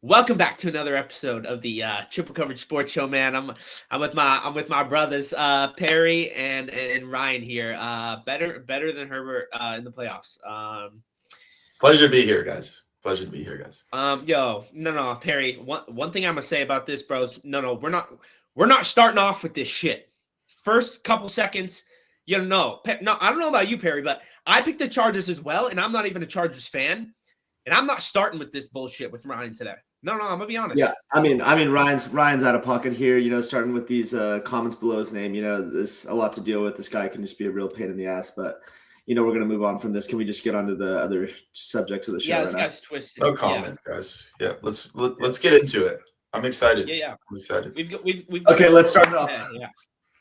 Welcome back to another episode of the Triple Coverage Sports Show, man. I'm with my brothers Perry and Ryan here. Better than Herbert in the playoffs. Pleasure to be here, guys. No, Perry. One thing I'm gonna say about this, bros. No, we're not starting off with this shit. First couple seconds, no, I don't know about you, Perry, but I picked the Chargers as well, and I'm not even a Chargers fan, and I'm not starting with this bullshit with Ryan today. No, I'm gonna be honest. Yeah, I mean, Ryan's out of pocket here. Starting with these comments below his name. There's a lot to deal with. This guy can just be a real pain in the ass. But we're gonna move on from this. Can we just get on to the other subjects of the show? Yeah, this guy's twisted. No comment, guys. Yeah, let's get into it. I'm excited. Yeah. I'm excited. We've okay, let's start it off. Yeah.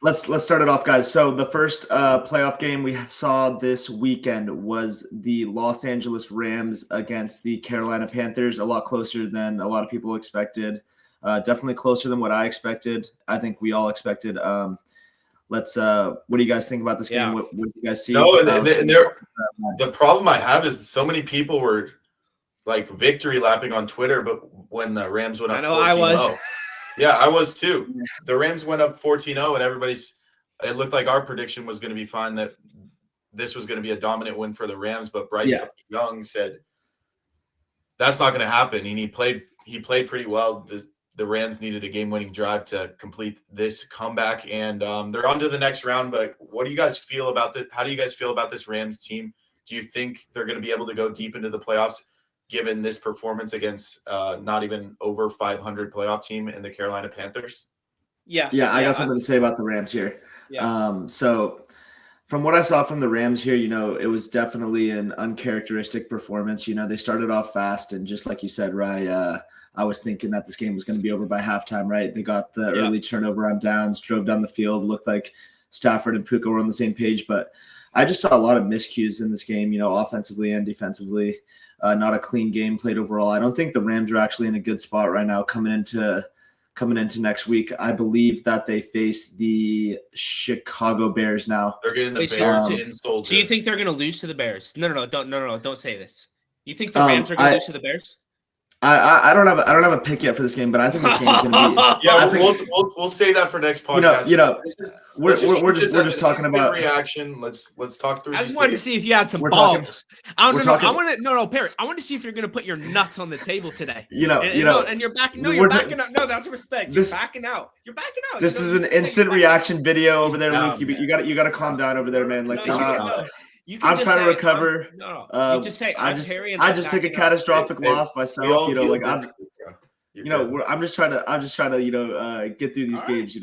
Let's start it off, guys. So the first playoff game we saw this weekend was the Los Angeles Rams against the Carolina Panthers. A lot closer than a lot of people expected. Definitely closer than what I expected. I think we all expected. What do you guys think about this game? What do you guys see? No, the problem I have is so many people were like victory lapping on Twitter, but when the Rams went up, I know I was. Yeah, I was too. The Rams went up 14-0, and it looked like our prediction was going to be fine, that this was going to be a dominant win for the Rams. But Bryce Young said that's not going to happen. And he played pretty well. The Rams needed a game-winning drive to complete this comeback, and they're on to the next round. But what do you guys feel about this? How do you guys feel about this Rams team? Do you think they're going to be able to go deep into the playoffs, given this performance against not even over 500 playoff team in the Carolina Panthers? Yeah, I got something to say about the Rams here. Yeah. So from what I saw from the Rams here, it was definitely an uncharacteristic performance. They started off fast, and just like you said, Rye, I was thinking that this game was going to be over by halftime, right? They got the early turnover on downs, drove down the field, looked like Stafford and Puka were on the same page, but I just saw a lot of miscues in this game, offensively and defensively. Not a clean game played overall. I don't think the Rams are actually in a good spot right now coming into next week. I believe that they face the Chicago Bears now. They're getting the Bears insulted. Do you think they're going to lose to the Bears? No, don't say this. You think the Rams are going to lose to the Bears? I don't have a pick yet for this game, but I think this game is going to be. Yeah, we'll save that for next podcast. We're just talking about reaction. Let's talk through. I just wanted to see if you had some balls. Perry. I want to see if you're going to put your nuts on the table today. And you're backing. No, you're backing out. No, that's respect. You're backing out. You're backing out. This is an instant reaction video over there, Luke. You got to calm down over there, man. I'm trying to recover. You just say I just took a catastrophic loss myself. I'm just trying to get through these games.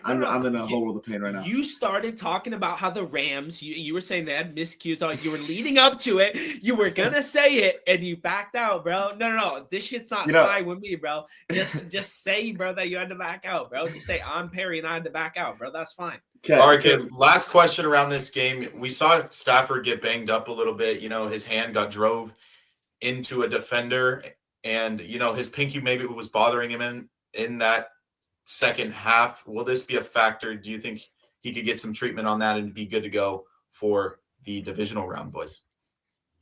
I'm in a whole world of pain right now. You started talking about how the Rams. You were saying they had miscues. You were leading up to it. You were gonna say it, and you backed out, bro. No. This shit's not slide with me, bro. Just say, bro, that you had to back out, bro. Just say I'm Perry and I had to back out, bro. That's fine. Okay. All right, kid. Last question around this game. We saw Stafford get banged up a little bit. His hand got drove into a defender, and his pinky maybe was bothering him in that second half. Will this be a factor? Do you think he could get some treatment on that and be good to go for the divisional round, boys?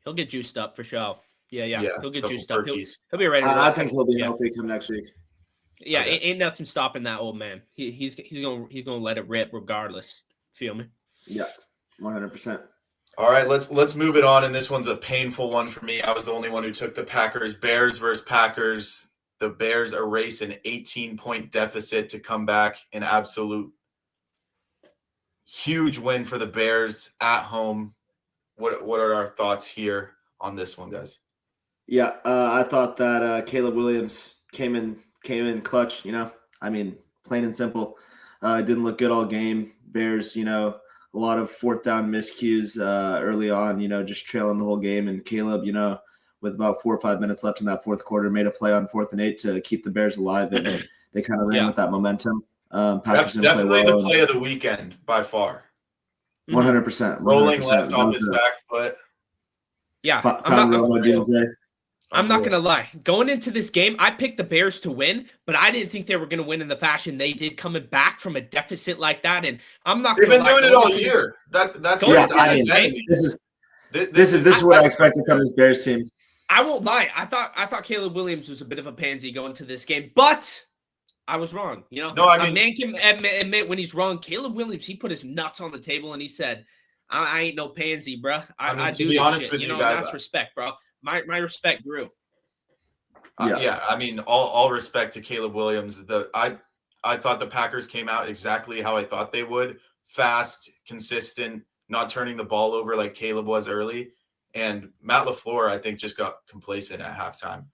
He'll get juiced up for sure. Yeah. He'll get juiced up. He'll be ready. I think he'll be healthy come next week. Yeah, okay. Ain't nothing stopping that old man. He's gonna let it rip regardless. Feel me? Yeah, 100%. All right, let's move it on. And this one's a painful one for me. I was the only one who took the Packers. Bears versus Packers. The Bears erase an 18-point deficit to come back. An absolute huge win for the Bears at home. What are our thoughts here on this one, guys? Yeah, I thought that Caleb Williams came in clutch, plain and simple. Didn't look good all game. Bears, a lot of fourth down miscues early on, just trailing the whole game. And Caleb, with about 4 or 5 minutes left in that fourth quarter, made a play on 4th and 8 to keep the Bears alive. And they kind of ran with that momentum. Definitely the play of the weekend by far. 100%. Rolling left off his back foot. Yeah. I'm not going to lie. Going into this game, I picked the Bears to win, but I didn't think they were going to win in the fashion they did, coming back from a deficit like that. And I'm not going to lie. They've been doing it all year. That's this is what I expected from this Bears team. I won't lie. I thought Caleb Williams was a bit of a pansy going to this game, but I was wrong. You know, No, I mean, a man can admit when he's wrong. Caleb Williams, he put his nuts on the table and he said, "I ain't no pansy, bro. I to do be this honest shit." with You you know, guys, that's respect, bro. My respect grew. Yeah, I mean, all respect to Caleb Williams. I thought the Packers came out exactly how I thought they would. Fast, consistent, not turning the ball over like Caleb was early. And Matt LaFleur, I think, just got complacent at halftime.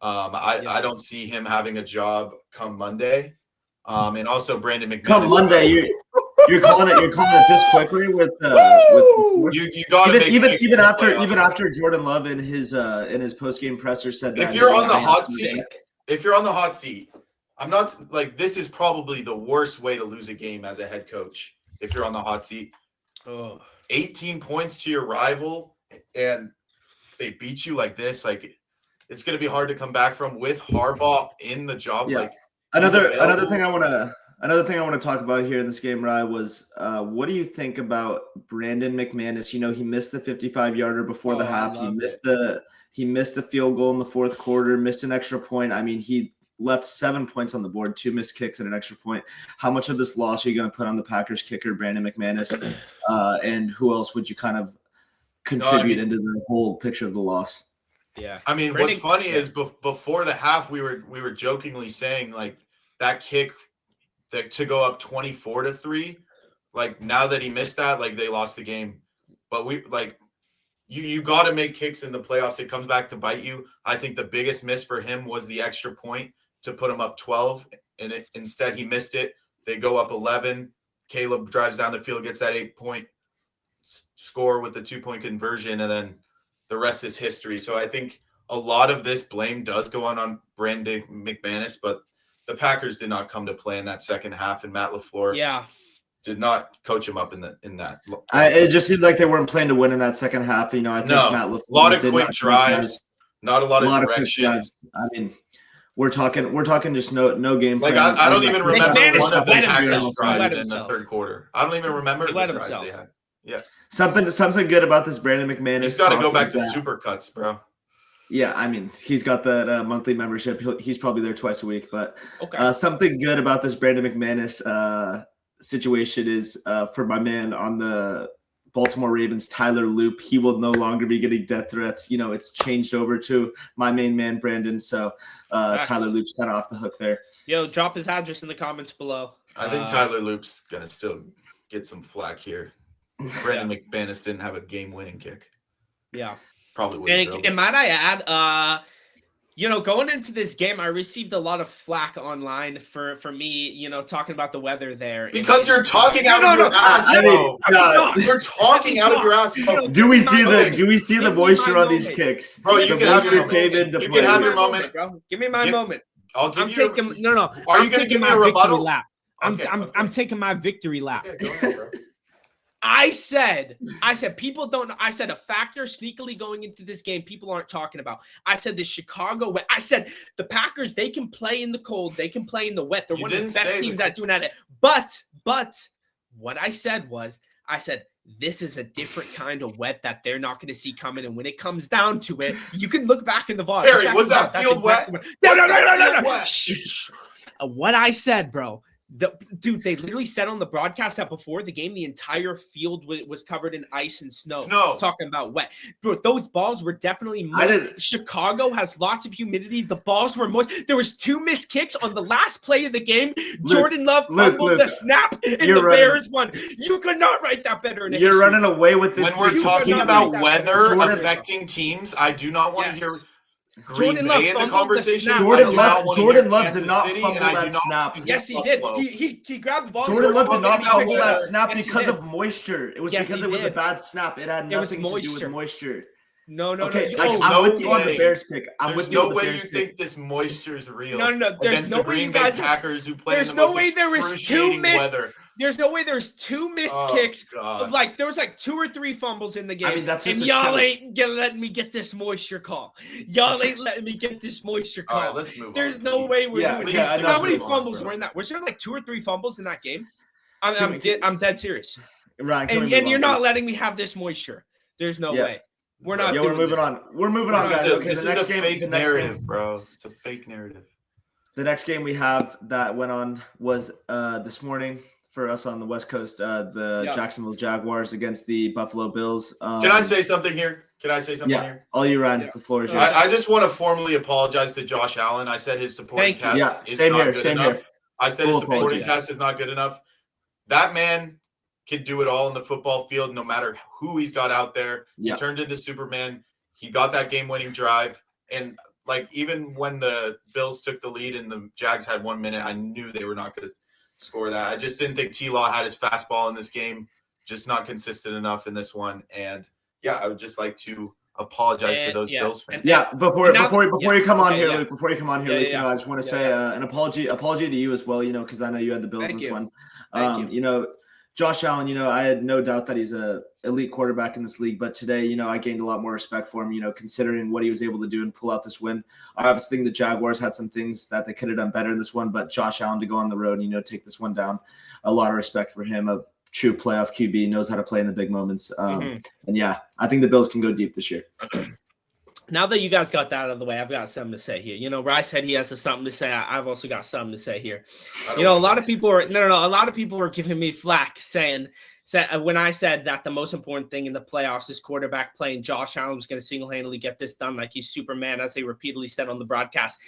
I don't see him having a job come Monday. And also Brandon McManus. Come Monday, you're calling it this quickly with you got to even after Jordan Love in his post game presser said that if you're on the hot seat, I'm not like this is probably the worst way to lose a game as a head coach if you're on the hot seat. 18 points to your rival and they beat you like this, like it's going to be hard to come back from with Harbaugh in the job. Yeah. Like another thing I want to talk about here in this game, Rye, was what do you think about Brandon McManus? You know, he missed the 55-yarder before the half. He missed the field goal in the fourth quarter, missed an extra point. I mean, he left 7 points on the board, 2 missed kicks and an extra point. How much of this loss are you going to put on the Packers kicker, Brandon McManus? And who else would you kind of contribute into the whole picture of the loss? Yeah. I mean, what's funny is before the half, we were jokingly saying like that kick to go up 24-3, like now that he missed that, like they lost the game. But we like you got to make kicks in the playoffs. It comes back to bite you. I think the biggest miss for him was the extra point to put him up 12, and instead he missed it. They go up 11. Caleb drives down the field, gets that 8-point score with the 2-point conversion, and then the rest is history. So I think a lot of this blame does go on Brandon McManus, but the Packers did not come to play in that second half, and Matt LaFleur did not coach him up in that. It just seemed like they weren't playing to win in that second half. You know, I think Matt LaFleur a lot of quick drives, not a lot of direction. I mean, we're talking just no game plan. Like I don't even remember one of the Packers drives in the third quarter. I don't even remember the drives they had. Yeah. Something good about this Brandon McManus. He's got to go back to Supercuts, bro. Yeah, I mean, he's got that monthly membership. He's probably there twice a week. But something good about this Brandon McManus situation is for my man on the Baltimore Ravens, Tyler Loop. He will no longer be getting death threats. You know, it's changed over to my main man, Brandon. So Tyler Loop's kind of off the hook there. Yo, drop his address in the comments below. I think Tyler Loop's going to still get some flack here. Brandon McManus didn't have a game-winning kick. Yeah. Probably wouldn't. And might I add, you know, going into this game, I received a lot of flack online for me, you know, talking about the weather there. Because you're talking out of your ass. You're talking out of your ass. Do we see the moisture on these kicks? Bro, you can have your moment. You can have your moment. Bro. Give me my moment. I'll give you no. Are you going to give me a rebuttal? Lap. I'm taking my victory lap. Okay, go ahead, bro. I said people don't know. I said a factor sneakily going into this game people aren't talking about. I said the Chicago wet. I said the Packers, they can play in the cold. They can play in the wet. They're one of the best teams at doing that. But what I said was, this is a different kind of wet that they're not going to see coming. And when it comes down to it, you can look back in the VAR. Harry, was that field wet? No. What I said, bro. Dude, they literally said on the broadcast that before the game, the entire field was covered in ice and snow. Talking about wet. Bro, those balls were definitely moist. Chicago has lots of humidity. The balls were moist. There was 2 missed kicks on the last play of the game. Jordan Love fumbled the snap, and the Bears won. You could not write that better. You're running away with this. When we're talking about weather affecting teams, I do not want to hear Green Bay in the conversation. Jordan Love did not fumble that snap. Yes, he did. He grabbed the ball. Jordan Love did not fumble that snap because of moisture. It was because it was a bad snap. It had nothing to do with moisture. No. Okay, I'm with you on the Bears pick. There's no way you think this moisture is real. No. There's no way you guys Packers who play in the most excruciating weather. There's no way there's 2 missed kicks. Like there was like 2 or 3 fumbles in the game. I mean, that's just and y'all ain't letting me get this moisture call. Y'all ain't letting me get this moisture call. All right, let's move There's on. no way we're doing this. How many fumbles were in that? Was there like 2 or 3 fumbles in that game? I'm dead serious. Ryan, and you're not letting me have this moisture. There's no way. We're not. Yeah, doing we're moving this. on. We're moving on, This guys. is a, Okay, this the is next a game. fake The next narrative, game. bro. It's a fake narrative. The next game we have that went on was this morning for us on the West Coast. The Jacksonville Jaguars against the Buffalo Bills. Can I say something here? Here? All you, Ryan. Yeah. The floor is yours. I just want to formally apologize to Josh Allen. I said his supporting Thank you. cast is same not here, good same enough. here. I said Full his supporting apology. cast is not good enough. That man can do it all in the football field, no matter who he's got out there. Yeah. He turned into Superman. He got that game-winning drive. And, like, even when the Bills took the lead and the Jags had 1 minute, I knew they were not going to score that. I just didn't think T-Law had his fastball in this game, just not consistent enough in this one. And, yeah, I would just like to apologize to those Bills fans. Before you come on here, yeah. Luke, Luke, you know, I just want to say an apology to you as well, you know, because I know you had the Bills in this one. You know, Josh Allen, you know, I had no doubt that he's a elite quarterback in this league, but today, you know, I gained a lot more respect for him, you know, considering what he was able to do and pull out this win. I obviously think the Jaguars had some things that they could have done better in this one, but Josh Allen to go on the road and, you know, take this one down, a lot of respect for him. A true playoff QB, knows how to play in the big moments. And yeah, I think the Bills can go deep this year. Now that you guys got that out of the way, I've got something to say here. You know, Rice said he has something to say. I've also got something to say here. You know, a lot of people are a lot of people are giving me flack saying when I said that the most important thing in the playoffs is quarterback play, and Josh Allen was going to single-handedly get this done like he's Superman, as they repeatedly said on the broadcast.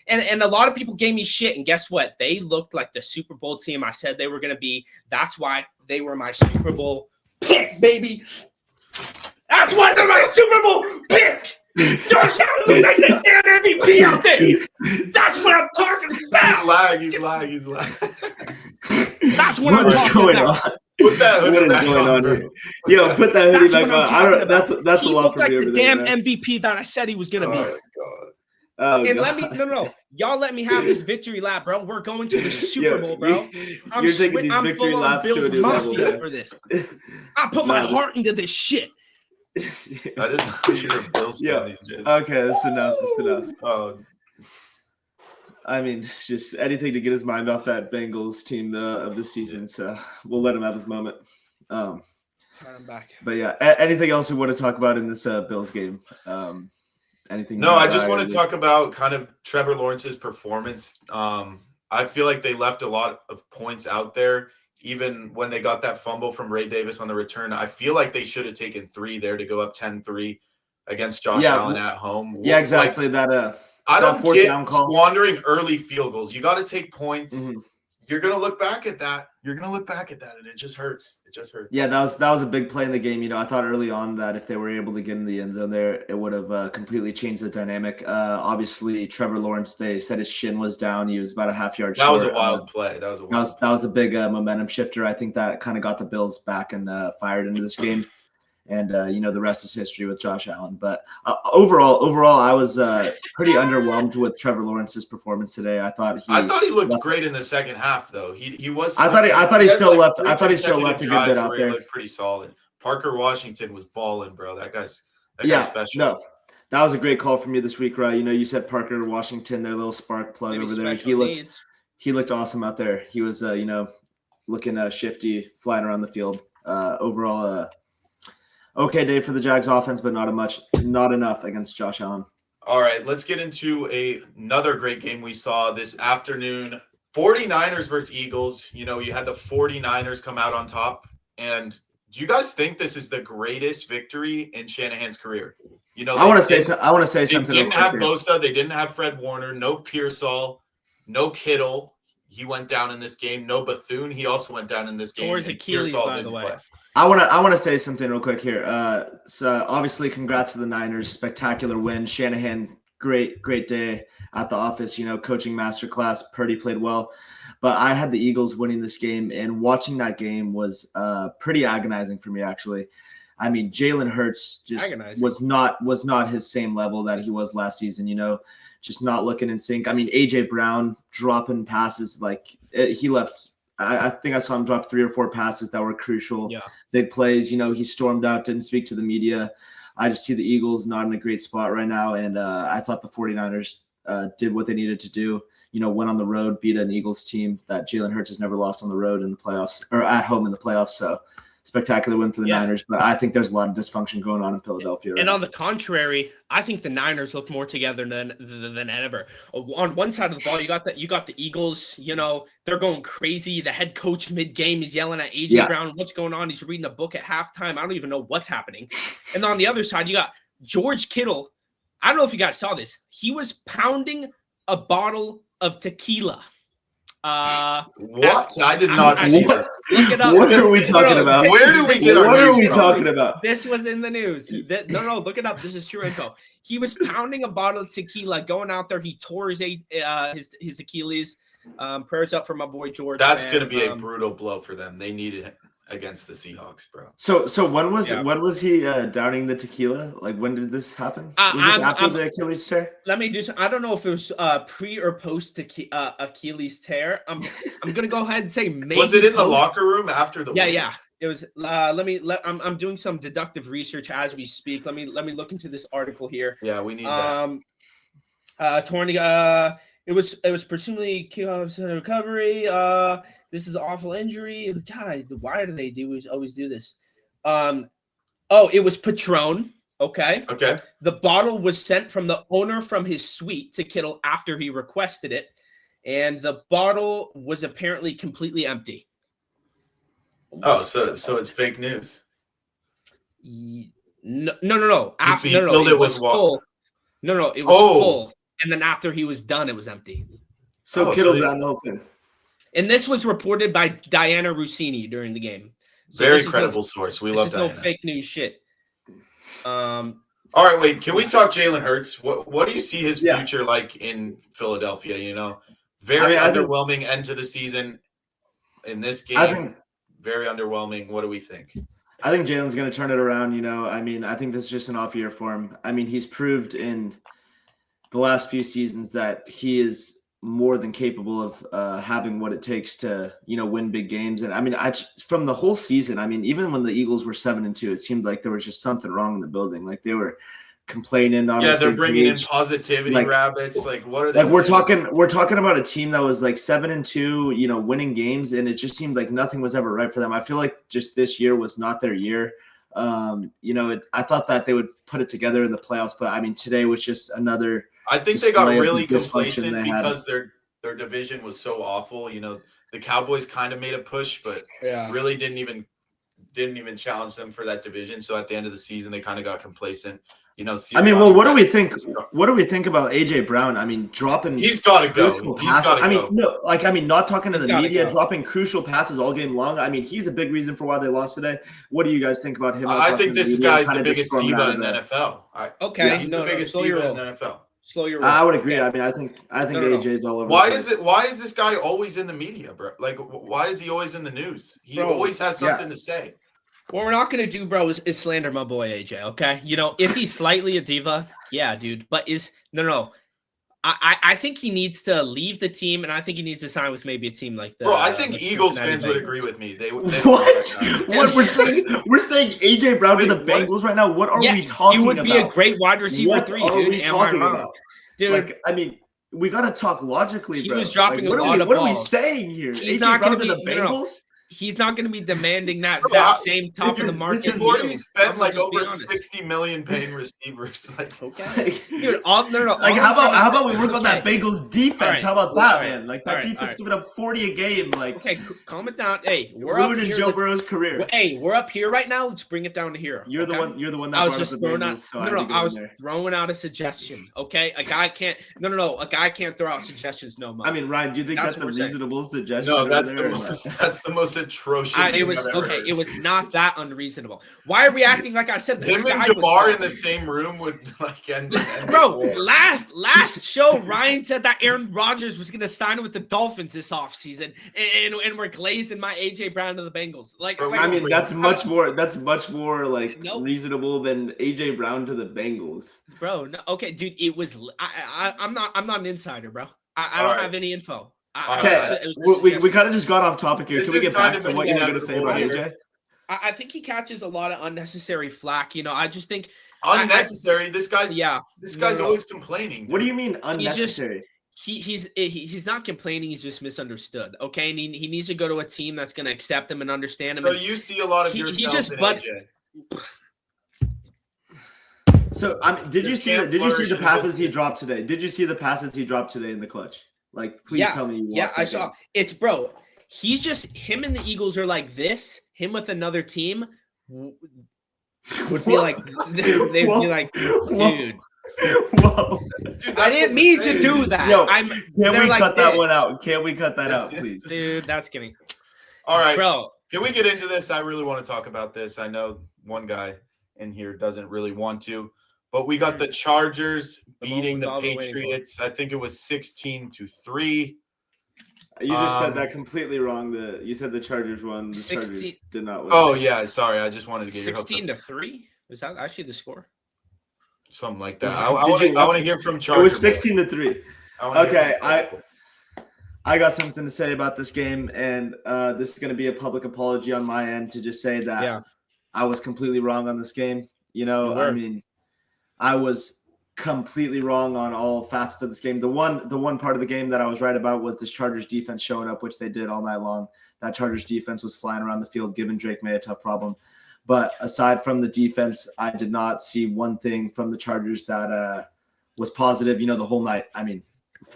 And a lot of people gave me shit, and guess what? They looked like the Super Bowl team I said they were going to be. That's why they were my Super Bowl pick, baby. That's why they're my Super Bowl pick. Josh Allen looks like the damn MVP out there. That's what I'm talking about. He's lying. That's what I'm talking about. Put that hoodie What is going on here? Yo, put that hoodie back on. I don't. That's a lot for me over the there. damn MVP that I said he was gonna be. Oh my God. Oh, And God. y'all let me have this victory lap, bro. We're going to the Super Bowl, bro. You're taking these victory laps to a new level, man. for this. I put my heart into this shit. I didn't know you were a Bills fan these days. Okay, that's enough. Oh, I mean, it's just anything to get his mind off that Bengals team of the season. So we'll let him have his moment. I'm back. But yeah, anything else we want to talk about in this Bills game? Anything? no, I just want to talk about kind of Trevor Lawrence's performance. I feel like they left a lot of points out there. Even when they got that fumble from Ray Davis on the return, I feel like they should have taken 3 there to go up 10-3 against Josh Allen at home. Yeah, exactly. Like, I don't fourth get down call. squandering early field goals. You got to take points. Mm-hmm. You're going to look back at that. And it just hurts. Yeah, that was a big play in the game. You know, I thought early on that if they were able to get in the end zone there, it would have completely changed the dynamic. Obviously, Trevor Lawrence, they said his shin was down. He was about a half yard short. That was a wild play. That was a big momentum shifter. I think that kind of got the Bills back and fired into this game. And, you know, the rest is history with Josh Allen. But overall, I was pretty underwhelmed with Trevor Lawrence's performance today. I thought he looked great in the second half, though. He was. I thought he still left a good bit out there. Looked pretty solid. Parker Washington was balling, bro. That guy's special. No, that was a great call from you this week, right? You know, you said Parker Washington, their little spark plug over there. He looked awesome out there. He was, you know, looking shifty, flying around the field. Overall, okay day for the Jags offense, but not enough against Josh Allen. All right, let's get into another great game we saw this afternoon. 49ers versus Eagles. You know, you had the 49ers come out on top. And do you guys think this is the greatest victory in Shanahan's career? You know, I want to say something. They didn't have Bosa. They didn't have Fred Warner. No Pearsall. No Kittle. He went down in this game. No Bethune. He also went down in this game. Towards Achilles, by the way. Play. I want to say something real quick here. So obviously, congrats to the Niners, spectacular win. Shanahan, great day at the office. You know, coaching masterclass. Purdy played well, but I had the Eagles winning this game, and watching that game was pretty agonizing for me. Actually, I mean, Jalen Hurts just was not his same level that he was last season. You know, just not looking in sync. I mean, AJ Brown dropping passes like he left. I think I saw him drop 3 or 4 passes that were crucial, big plays. You know, he stormed out, didn't speak to the media. I just see the Eagles not in a great spot right now, and I thought the 49ers did what they needed to do. You know, went on the road, beat an Eagles team that Jalen Hurts has never lost on the road in the playoffs or at home in the playoffs. So spectacular win for the Yeah. Niners, but I think there's a lot of dysfunction going on in Philadelphia. Right And now. on the contrary, I think the Niners look more together than ever. On one side of the ball, you got the Eagles. You know, they're going crazy. The head coach mid-game, he's yelling at AJ Brown, "What's going on?" He's reading a book at halftime. I don't even know what's happening. And on the other side, you got George Kittle. I don't know if you guys saw this. He was pounding a bottle of tequila. What? I did not see what? this. Look it up. What are we talking about? Where do we get our What are news we from? talking about? This was in the news. No, look it up. This is true info. He was pounding a bottle of tequila, going out there. He tore his Achilles. Prayers up for my boy George. That's man. going to be a brutal blow for them. They needed it against the Seahawks, bro. So when was he downing the tequila? Like, when did this happen? Was this after the Achilles tear? Let me do. I don't know if it was pre or post Achilles tear. I'm gonna go ahead and say maybe. Was it in the locker room after the? win? Yeah. It was. I'm doing some deductive research as we speak. Let me look into this article here. Yeah, we need that. Torn. It was presumably recovery. This is an awful injury. God, why do they always do this? It was Patron. Okay. Okay. The bottle was sent from the owner from his suite to Kittle after he requested it, and the bottle was apparently completely empty. Oh, so it's fake news. No. He filled it with water. full. No, it was full. And then after he was done, it was empty. So Kittle down open. And this was reported by Diana Rossini during the game. So Very credible source. We love that. No Diana. fake news shit. All right, wait. Can we talk Jalen Hurts? What do you see his future like in Philadelphia? You know, very underwhelming end to the season in this game. Very underwhelming. What do we think? I think Jalen's going to turn it around. You know, I mean, I think this is just an off year for him. I mean, he's proved in the last few seasons that he is more than capable of having what it takes to, you know, win big games. And I mean, from the whole season, I mean, even when the Eagles were 7-2, it seemed like there was just something wrong in the building. Like they were complaining. Yeah, they're bringing in positivity rabbits. Like, what are they? Like we're talking about a team that was like 7-2, you know, winning games, and it just seemed like nothing was ever right for them. I feel like just this year was not their year. You know, I thought that they would put it together in the playoffs, but I mean, today was just another. I think they got really complacent because their division was so awful. You know, the Cowboys kind of made a push, but really didn't even challenge them for that division. So at the end of the season, they kind of got complacent. You know, I mean, well, what do we think? What do we think about AJ Brown? I mean, dropping. He's got to go. I mean, no, like I mean, not talking to the media, dropping crucial passes all game long. I mean, he's a big reason for why they lost today. What do you guys think about him? I think this guy's the biggest diva in the NFL. He's the biggest diva in the NFL. Slow your roll. I would agree. I mean, I think AJ's all over. Why is this guy always in the media, bro? Like, why is he always in the news? He always has something to say. What we're not going to do, bro, is slander my boy AJ, okay? You know, is he slightly a diva? Yeah, dude. But no. I think he needs to leave the team, and I think he needs to sign with maybe a team like that. Bro, I think Eagles fans would agree with me. They what? What we're saying AJ Brown to the Bengals right now? What are we talking about? He would be a great wide receiver 3, dude. What are we talking about? Dude, like, I mean, we got to talk logically, bro. He was dropping a lot of balls. What are we saying here? He's AJ not Brown going to to the Bengals? He's not going to be demanding that same top of the market. He's already spent like over $60 million paying receivers. Like, okay, dude. Like, how about we work on that Bengals defense? Right. How about that, man? Like that defense giving up 40 a game. Like, okay, calm it down. Hey, we're ruining up here. Joe Burrow's career. Hey, we're up here right now. Let's bring it down to here. You're the one. You're the one that I was just throwing out. I was there. throwing out a suggestion. Okay, a guy can't. No. A guy can't throw out suggestions no more. I mean, Ryan, do you think that's a reasonable suggestion? No, that's the most atrocious. It was not that unreasonable. Why are we acting like I said? Him and Jabbar in the same room would like end. Bro, last show Ryan said that Aaron Rodgers was going to sign with the Dolphins this offseason, and we're glazing my AJ Brown to the Bengals. Like, I mean, that's much more like reasonable than AJ Brown to the Bengals. Bro, no, okay, dude, it was. I'm not an insider, bro. I don't have any info. Okay, we kind of just got off topic here. Can we get back to what you were going to say about AJ? I think he catches a lot of unnecessary flack. You know, I just think unnecessary. This guy's always complaining. Dude. What do you mean unnecessary? he's not complaining. He's just misunderstood. Okay, and he needs to go to a team that's going to accept him and understand him. So and you see a lot of he's yourself just in but. AJ. So did you see the passes he dropped today? Did you see the passes he dropped today in the cluch? Like, please tell me you watched that I saw game. it's bro. He's just him and the Eagles are like this. Him with another team would be like they'd be like, dude. Whoa. Dude, I didn't mean to do that. Yo, Can we cut that one out? Can we cut that out, please? Dude, that's kidding. All right, bro. Can we get into this? I really want to talk about this. I know one guy in here doesn't really want to, but we got the Chargers beating the Patriots. I think it was 16-3. You just said that completely wrong. You said the Chargers won. The Chargers did not win. Oh yeah, sorry. I just wanted to get your hopes up. 16-3. Is that actually the score? Something like that. I want to hear from Chargers. It was 16-3. Okay, I got something to say about this game, and this is going to be a public apology on my end to just say that I was completely wrong on this game. You know, I mean, I was completely wrong on all facets of this game. The one part of the game that I was right about was this Chargers defense showing up, which they did all night long. That Chargers defense was flying around the field, giving Drake May a tough problem. But aside from the defense, I did not see one thing from the Chargers that was positive, you know, the whole night. I mean,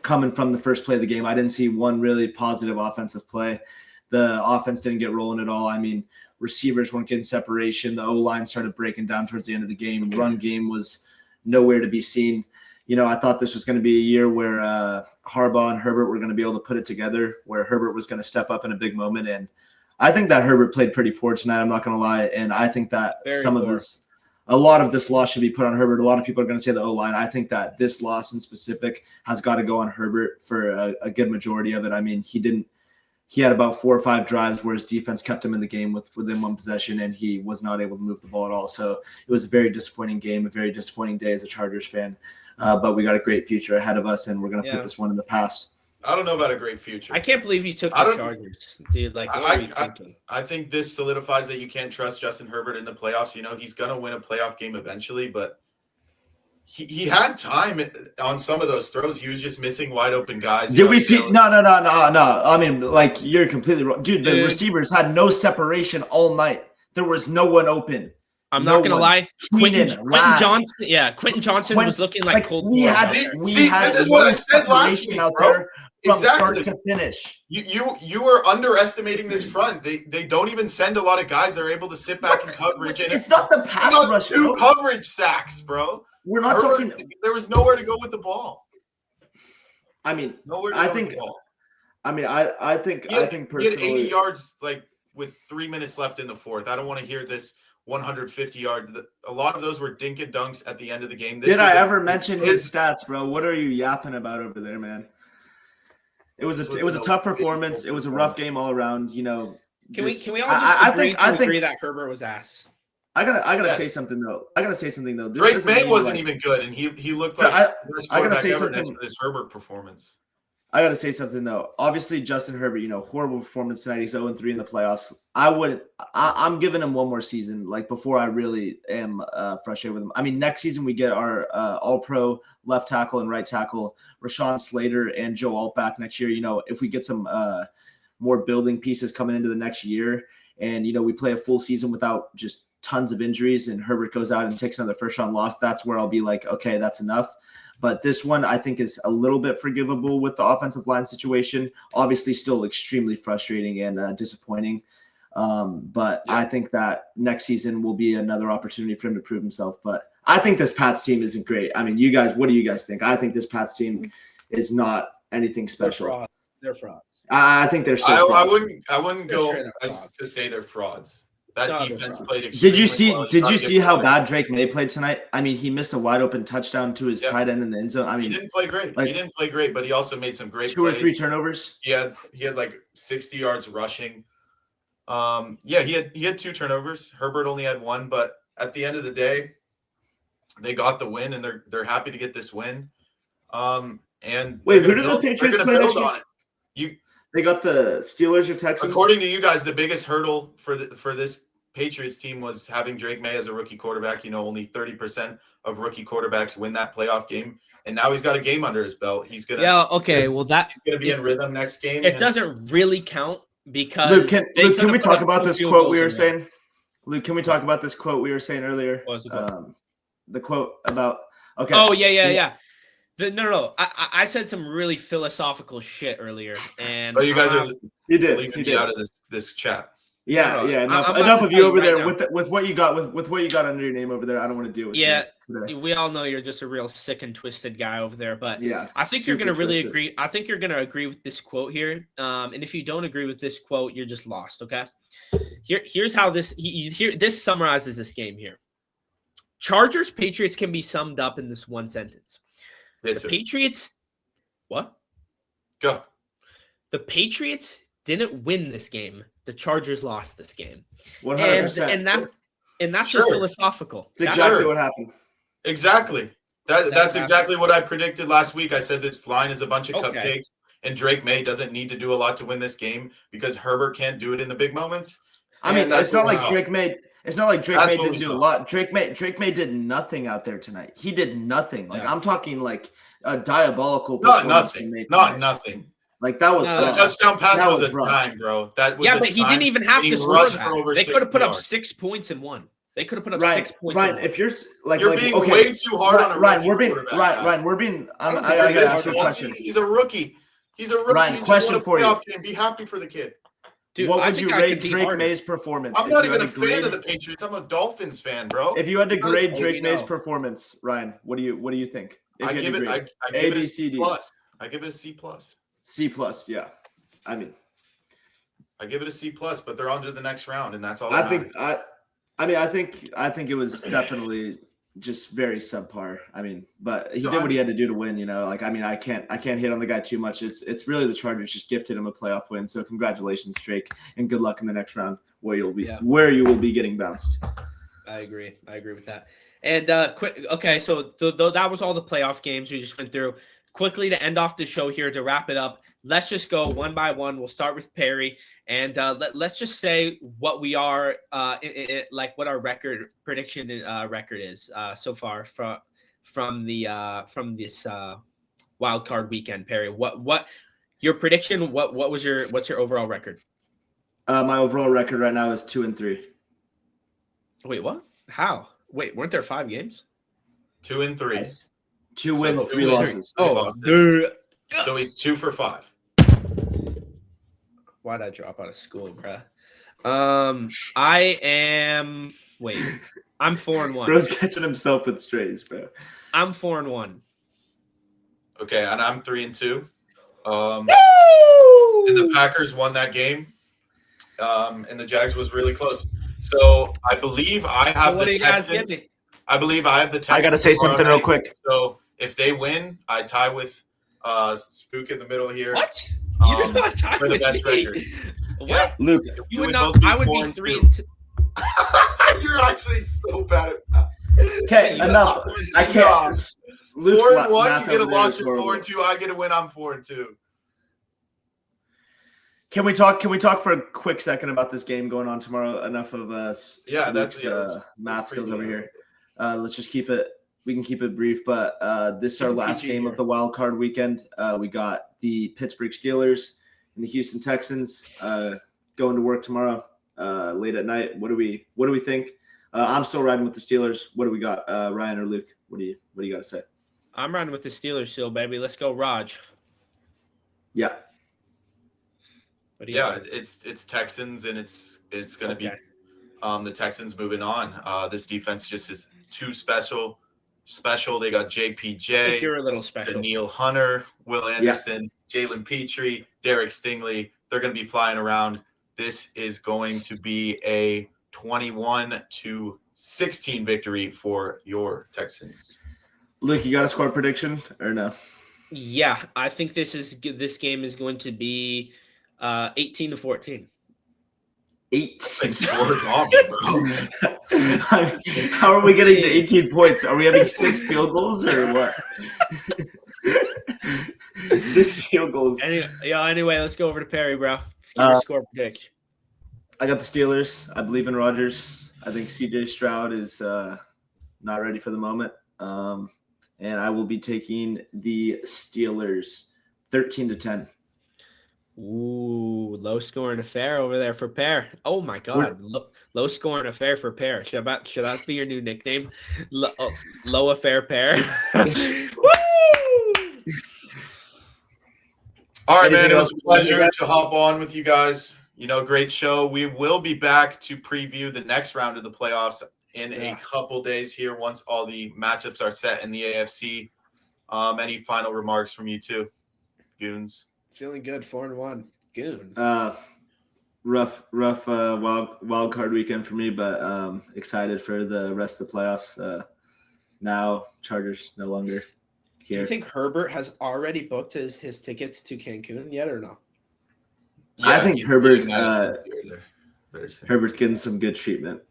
coming from the first play of the game, I didn't see one really positive offensive play. The offense didn't get rolling at all. I mean, receivers weren't getting separation. The O-line started breaking down towards the end of the game. Run game was nowhere to be seen. You know, I thought this was going to be a year where Harbaugh and Herbert were going to be able to put it together, where Herbert was going to step up in a big moment. And I think that Herbert played pretty poor tonight. I'm not going to lie. And I think that a lot of this loss should be put on Herbert. A lot of people are going to say the O-line. I think that this loss in specific has got to go on Herbert for a good majority of it. I mean, he had about 4 or 5 drives where his defense kept him in the game within one possession, and he was not able to move the ball at all. So it was a very disappointing game, a very disappointing day as a Chargers fan. But we got a great future ahead of us, and we're going to put this one in the past. I don't know about a great future. I can't believe you took the Chargers, dude. Like, what are you thinking? I think this solidifies that you can't trust Justin Herbert in the playoffs. You know, he's going to win a playoff game eventually, but he had time on some of those throws. He was just missing wide open guys. Did we see? No. I mean, like, you're completely wrong. Dude, the receivers had no separation all night. There was no one open. I'm not going to lie. Quentin Johnson was looking like cold. This is what I said last week, bro. From start to finish. You were underestimating this front. They don't even send a lot of guys. They're able to sit back in coverage. And it's not the pass rush. 2 coverage sacks, bro. We're not talking. There was nowhere to go with the ball. I mean, nowhere to go with the ball. I mean, I think personally, he had 80 yards like with 3 minutes left in the fourth. I don't want to hear this 150 yard. A lot of those were dink and dunks at the end of the game. Did I ever mention his stats, bro? What are you yapping about over there, man? It was a tough performance. It was a rough game all around. You know. Can we all just agree that Herbert was ass? I gotta say something though. Drake May wasn't even good, and he looked like I gotta say something. Next to this Herbert performance. I gotta say something though. Obviously, Justin Herbert, you know, horrible performance tonight. He's 0-3 in the playoffs. I'm giving him one more season, like, before I really am frustrated with him. I mean, next season we get our All-Pro left tackle and right tackle, Rashawn Slater and Joe Alt back next year. You know, if we get some more building pieces coming into the next year, and, you know, we play a full season without just tons of injuries, and Herbert goes out and takes another first round loss, that's where I'll be like, okay, that's enough. But this one I think is a little bit forgivable with the offensive line situation. Obviously still extremely frustrating and disappointing. But I think that next season will be another opportunity for him to prove himself. But I think this Pats team isn't great. I mean, you guys, what do you guys think? I think this Pats team is not anything special. They're frauds. I think they're so frauds. I wouldn't go as to say they're frauds. That defense played extremely well. Did you see how bad Drake May played tonight? I mean, he missed a wide open touchdown to his tight end in the end zone. I mean, he didn't play great. He didn't play great, but he also made some great 2 or 3 turnovers. He had like 60 yards rushing. He had 2 turnovers. Herbert only had 1, but at the end of the day, they got the win, and they're happy to get this win. And wait, who do the Patriots play next week? They got the Steelers or Texans? According to you guys, the biggest hurdle for this Patriots team was having Drake May as a rookie quarterback. You know, only 30% of rookie quarterbacks win that playoff game. and now he's got a game under his belt. He's gonna okay. Well, he's gonna be in rhythm next game. It doesn't really count because Luke, can we talk about this quote we were saying? saying? Luke, can we talk about this quote we were saying earlier? What was the quote? The quote about okay. Oh yeah. No. I said some really philosophical shit earlier, and you guys are you did leaving me out of this chat. Yeah. I'm Enough of you over there now. with what you got with what you got under your name over there. I don't want to deal with you today. We all know you're just a real sick and twisted guy over there, but yeah, I think you're gonna really agree. I think you're gonna agree with this quote here. And if you don't agree with this quote, you're just lost. Okay. Here's how this this summarizes this game here. Chargers Patriots can be summed up in this one sentence. The Patriots, what? Go. The Patriots didn't win this game. The Chargers lost this game. 100%. And that's just philosophical. It's exactly what happened. Exactly. That's exactly what I predicted last week. I said this line is a bunch of cupcakes, and Drake May doesn't need to do a lot to win this game because Herbert can't do it in the big moments. I mean, it's not like Drake May. It's not like Drake May didn't do a lot. Drake May did nothing out there tonight. He did nothing. Like I'm talking like a diabolical. Not nothing. Like that was the touchdown pass was a dime, bro. That was but he didn't even have to score that. They could have put up 6 points and won. They could have put up 6 points. Ryan, if you're being way too hard on a Ryan, we're being. I gotta ask you a question. He's a rookie. Ryan, question for you. Be happy for the kid. Dude, what would you rate Drake May's performance? I'm not even a fan of the Patriots. I'm a Dolphins fan, bro. If you had to grade Drake May's performance, Ryan, what do you think? I give it a C plus. I give it a C plus. C plus, yeah. I mean, I give it a C plus, but they're on to the next round, and that's all. I think it was definitely just very subpar. I mean, but he did what he had to do to win. You know, like I can't hit on the guy too much. It's really the Chargers just gifted him a playoff win. So congratulations, Drake, and good luck in the next round where you will be getting bounced. I agree with that. And okay, so that was all the playoff games we just went through. Quickly to end off the show here to wrap it up, let's just go one by one. We'll start with Perry, and let's just say what we are, like what our prediction record is so far from this wild card weekend. Perry, what your prediction? What's your overall record? My overall record right now is 2-3. Wait, what? How? Wait, weren't there 5 games? 2-3. Yes. 2 wins, 3 losses. Dude. So he's 2 for 5. Why'd I drop out of school, bruh? I am. Wait, I'm 4-1. Bro's catching himself with strays, bro. I'm 4-1. Okay, and I'm 3-2. And the Packers won that game. And the Jags was really close. So I believe I have the Texans. I believe I have the Texans. I gotta say something real quick. So if they win, I tie with Spook in the middle here. What? You do not tie for the best record. What? Yeah. Luke, you would not. I would be 3-2. You're actually so bad at that. Okay, enough. I can't. 4-1. You get a loss. You're 4-2. I get a win. I'm 4-2. Can we talk for a quick second about this game going on tomorrow? Enough of us. Yeah, Luke's, that's math skills over here. Let's just keep it. We can keep it brief, but this is our last game of the wild card weekend. We got the Pittsburgh Steelers and the Houston Texans going to work tomorrow late at night. What do we think? I'm still riding with the Steelers. What do we got, Ryan or Luke? What do you got to say? I'm riding with the Steelers still, baby. Let's go, Raj. Yeah. Yeah, it's Texans, and it's going to be the Texans moving on. This defense just is too special. They got JPJ. You're a little special. Daniil Hunter, Will Anderson, Jalen Petrie, Derek Stingley. They're going to be flying around. This is going to be a 21-16 victory for your Texans. Luke, you got a score prediction or no? Yeah, I think this game is going to be 18-14. 8 big scores on me, bro. How are we getting to 18 points? Are we having 6 field goals or what? 6 field goals. Anyway, let's go over to Perry, bro. Let's give your score prediction. I got the Steelers. I believe in Rodgers. I think CJ Stroud is not ready for the moment. and I will be taking the Steelers 13-10. Ooh, low scoring affair over there for Pear. Oh my God, low scoring affair for Pear. Should that be your new nickname? Low affair Pear. Woo! All right, man. It was a pleasure to hop on with you guys. Great show. We will be back to preview the next round of the playoffs in a couple days here once all the matchups are set in the AFC. Any final remarks from you two, Goons? Feeling good, 4-1. Goon. Rough wild card weekend for me, but excited for the rest of the playoffs. Now Chargers no longer here. Do you think Herbert has already booked his tickets to Cancun yet or no? Yeah, I think Herbert's getting some good treatment.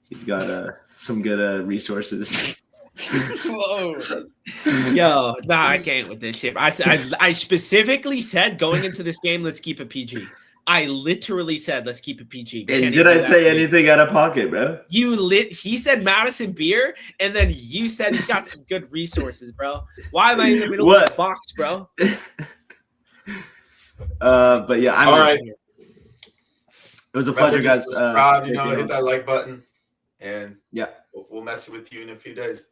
He's got some good resources. Whoa. Yo, nah, I can't with this shit. I specifically said going into this game, let's keep it PG. I literally said let's keep it PG. And did I say anything out of pocket, bro? He said Madison Beer, and then you said he's got some good resources, bro. Why am I in the middle of this box, bro? But yeah, all right. It was a pleasure, guys. Subscribe, hit that like button, and yeah, we'll mess with you in a few days.